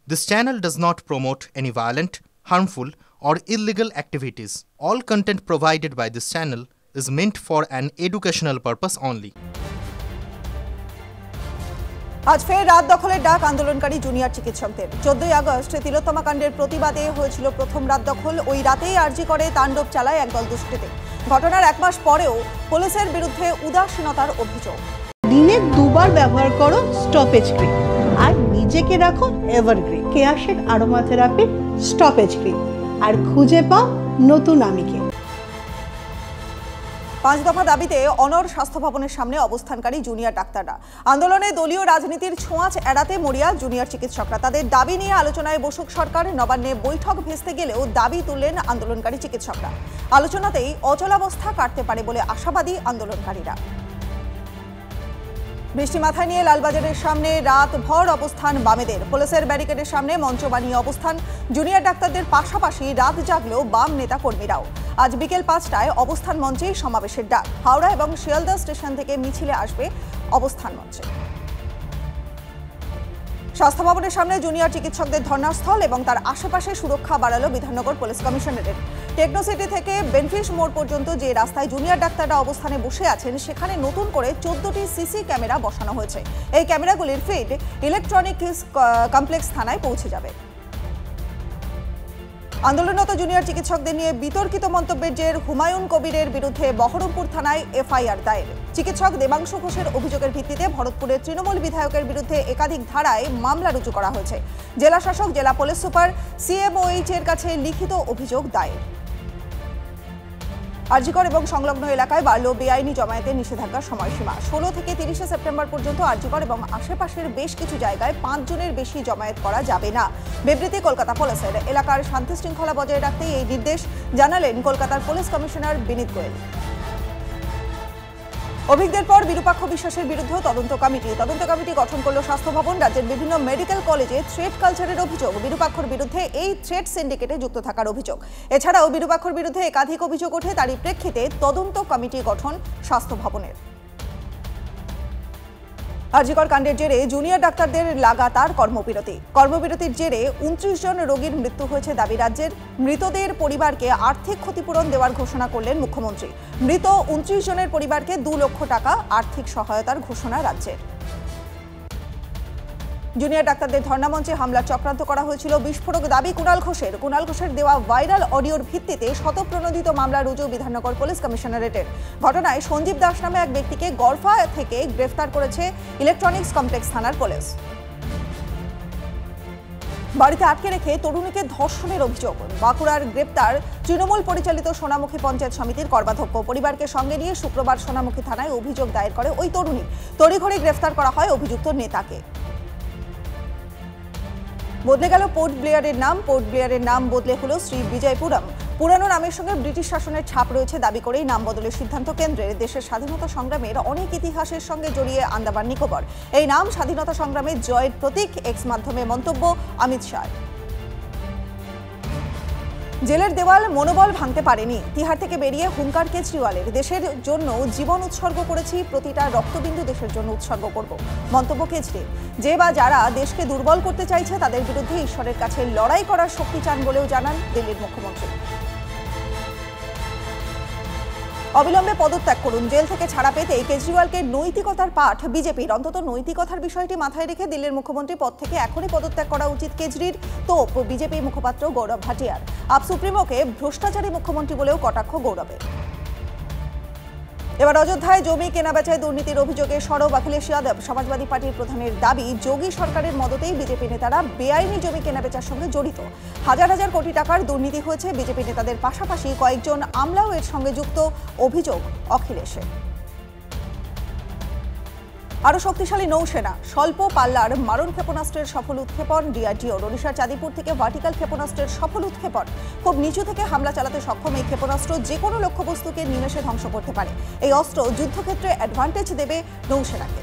This channel does not promote any violent, harmful, or illegal activities. All content provided by this channel is meant for an educational purpose only. আজ ফের রাত দখলের ডাক আন্দোলনকারী junior চিকিৎসকদের। 14 August তিলোত্তমা কাণ্ডের প্রতিবাদে হয়েছিল প্রথম রাত দখল। ওই রাতেই আরজি করে তাণ্ডব চালায় একদল দুষ্কৃতী। ঘটনার এক মাস পরেও পুলিশের বিরুদ্ধে উদাসীনতার অভিযোগ। দিনে দুবার ব্যবহার করো স্টপেজ ক্রিম আর নিজেকে রাখো evergreen Keya Seth aromatherapy stoppage cream আর খুঁজে পাও নতুন আমিকে। 5 দফা দাবিতে অনর স্বাস্থ্য ভবনের সামনে অবস্থানকারী জুনিয়র ডাক্তাররা। আন্দোলনে দলীয় রাজনীতির ছোঁয়াচ এড়াতে মরিয়া জুনিয়র চিকিৎসকরা। তাদের দাবি নিয়ে আলোচনায় বসুক সরকার। নবান্নে বৈঠক ভেস্তে গেলেও দাবি তুললেন আন্দোলনকারী চিকিৎসকরা। আলোচনাতেই অচলাবস্থা কাটতে পারে বলে আশাবাদী আন্দোলনকারীরা। বৃষ্টি মাথায় নিয়ে লালবাজারের সামনে রাতভর অবস্থান বামেদের। পুলিশের ব্যারিকেডের সামনে মঞ্চ বানিয়ে অবস্থান। জুনিয়র ডাক্তারদের পাশাপাশি রাত জাগলেও বাম নেতা কর্মীরাও। আজ বিকেল 5টায় অবস্থান মঞ্চেই সমাবেশের ডাক। হাওড়া এবং শিয়ালদা স্টেশন থেকে মিছিলে আসবে অবস্থান মঞ্চে। স্বাস্থ্য ভবনের সামনে জুনিয়র চিকিৎসকদের ধর্নাস্থল এবং তার আশেপাশে সুরক্ষা বাড়ালো বিধাননগর পুলিশ কমিশনারেট। টেকনোসিটি থেকে বেনফিস মোড় পর্যন্ত যে রাস্তায় জুনিয়র ডাক্তাররা অবস্থানে বসে আছেন সেখানে নতুন করে 14টি সিসি ক্যামেরা বসানো হয়েছে। এই ক্যামেরাগুলির ফিড ইলেকট্রনিক্স কমপ্লেক্স থানায় পৌঁছে যাবে। আন্দোলনরত জুনিয়র চিকিৎসকদের নিয়ে বিতর্কিত মন্তব্যের জের হুমায়ুন কবিরের বিরুদ্ধে বহরমপুর থানায় এফআইআর দায়ের। চিকিৎসক দেবাংশু ঘোষের অভিযোগের ভিত্তিতে ভরতপুরের তৃণমূল বিধায়কের বিরুদ্ধে একাধিক ধারায় মামলা রুজু করা হয়েছে। জেলা শাসক, জেলা পুলিশ সুপার, সিএমওএইচ এর কাছে লিখিত অভিযোগ দায়ের। আরজিকর এবং সংলগ্ন এলাকায় বাড়ল বেআইনি জমায়েতের নিষেধাজ্ঞার সময়সীমা। 16 থেকে 30 সেপ্টেম্বর পর্যন্ত আরজিকর এবং আশেপাশের বেশ কিছু জায়গায় 5 জনের বেশি জমায়েত করা যাবে না। বিবৃতি কলকাতা পুলিশের। এলাকার শান্তি শৃঙ্খলা বজায় রাখতেই এই নির্দেশ জানালেন কলকাতার পুলিশ কমিশনার বিনীত গোয়েল। অভিজ্ঞদের পর বিরূপাক্ষ বিশ্বাসের বিরুদ্ধে তদন্ত কমিটি গঠন করল স্বাস্থ্য ভবন। রাজ্যের বিভিন্ন মেডিকেল কলেজে থ্রেট কালচারের অভিযোগ। বিরূপাক্ষর বিরুদ্ধে এই থ্রেট সিন্ডিকেটে যুক্ত থাকার অভিযোগ। এছাড়াও বিরূপাক্ষর বিরুদ্ধে একাধিক অভিযোগ ওঠে। তারই প্রেক্ষিতে তদন্ত কমিটি গঠন স্বাস্থ্য ভবনের। আরজিকর কাণ্ডের জেরে জুনিয়র ডাক্তারদের লাগাতার কর্মবিরতির জেরে 29 জন রোগীর মৃত্যু হয়েছে দাবি রাজ্যের। মৃতদের পরিবারকে আর্থিক ক্ষতিপূরণ দেওয়ার ঘোষণা করলেন মুখ্যমন্ত্রী। মৃত 29 জনের পরিবারকে 2 লক্ষ টাকা আর্থিক সহায়তার ঘোষণা রাজ্যের। জুনিয়র ডাক্তারদের ধর্ণামঞ্চে হামলার চক্রান্ত করা হয়েছিল। বিস্ফোরক দাবি কুণাল ঘোষের দেওয়া ভাইরাল অডিওর ভিত্তিতে শতপ্রণোদিত মামলা রুজু বিধাননগর পুলিশ কমিশনারেটের। ঘটনায় সঞ্জীব দাস নামে এক ব্যক্তিকে গড়ফা থেকে গ্রেফতার করেছে ইলেকট্রনিক্স কমপ্লেক্স থানার পুলিশ। বাড়িতে আটকে রেখে তরুণীকে ধর্ষণের অভিযোগ। বাঁকুড়ার গ্রেপ্তার তৃণমূল পরিচালিত সোনামুখী পঞ্চায়েত সমিতির কর্মাধ্যক্ষ। পরিবারকে সঙ্গে নিয়ে শুক্রবার সোনামুখী থানায় অভিযোগ দায়ের করে ওই তরুণী। তড়িঘড়ি গ্রেফতার করা হয় অভিযুক্ত নেতাকে। বদলে গেল পোর্ট ব্লেয়ারের নাম বদলে হলো শ্রী বিজয়পুরম। পুরানো নামের সঙ্গে ব্রিটিশ শাসনের ছাপ রয়েছে দাবি করেই নাম বদলের সিদ্ধান্ত কেন্দ্রের। দেশের স্বাধীনতা সংগ্রামের অনেক ইতিহাসের সঙ্গে জড়িয়ে আন্দামান নিকোবর। এই নাম স্বাধীনতা সংগ্রামের জয়ের প্রতীক। এক্স মাধ্যমে মন্তব্য অমিত শাহ। জেলের দেওয়াল মনোবল ভাঙতে পারেনি। তিহার থেকে বেরিয়ে হুঙ্কার কেজরিওয়ালের। দেশের জন্য জীবন উৎসর্গ করেছি, প্রতিটা রক্তবিন্দু দেশের জন্য উৎসর্গ করব। মন্তব্য কেজরি। যে বা যারা দেশকে দুর্বল করতে চাইছে তাদের বিরুদ্ধে ঈশ্বরের কাছে লড়াই করার শক্তি চান বলেও জানান দিল্লির মুখ্যমন্ত্রী। অবিলম্বে পদত্যাগ করুন। জেল থেকে ছাড়া পেতেই কেজরিওয়ালকে নৈতিকতার পাঠ বিজেপির। অন্তত নৈতিকতার বিষয়টি মাথায় রেখে দিল্লির মুখ্যমন্ত্রী পদ থেকে এখনই পদত্যাগ করা উচিত কেজরির। তোপ বিজেপি মুখপাত্র গৌরব ভাটিয়ার। আপ সুপ্রিমোকে ভ্রষ্টাচারী মুখ্যমন্ত্রী বলেও কটাক্ষ গৌরবের। এবার অযোধ্যায় জমি কেনাবেচায় দুর্নীতির অভিযোগে সরব অখিলেশ যাদব। সমাজবাদী পার্টির প্রধানের দাবি, যোগী সরকারের মদতেই বিজেপি নেতারা বেআইনি জমি কেনাবেচার সঙ্গে জড়িত। হাজার হাজার কোটি টাকার দুর্নীতি হয়েছে। বিজেপি নেতাদের পাশাপাশি কয়েকজন আমলাও এর সঙ্গে যুক্ত, অভিযোগ অখিলেশের। আরও শক্তিশালী নৌসেনা। স্বল্প পাল্লার মারণ ক্ষেপণাস্ত্রের সফল উৎক্ষেপণ ডিআরডিওর। ওড়িশার চাঁদিপুর থেকে ভার্টিক্যাল ক্ষেপণাস্ত্রের সফল উৎক্ষেপণ। খুব নিচু থেকে হামলা চালাতে সক্ষম এই ক্ষেপণাস্ত্র যে কোনো লক্ষ্যবস্তুকে নিমেষে ধ্বংস করতে পারে। এই অস্ত্র যুদ্ধক্ষেত্রে অ্যাডভান্টেজ দেবে নৌসেনাকে।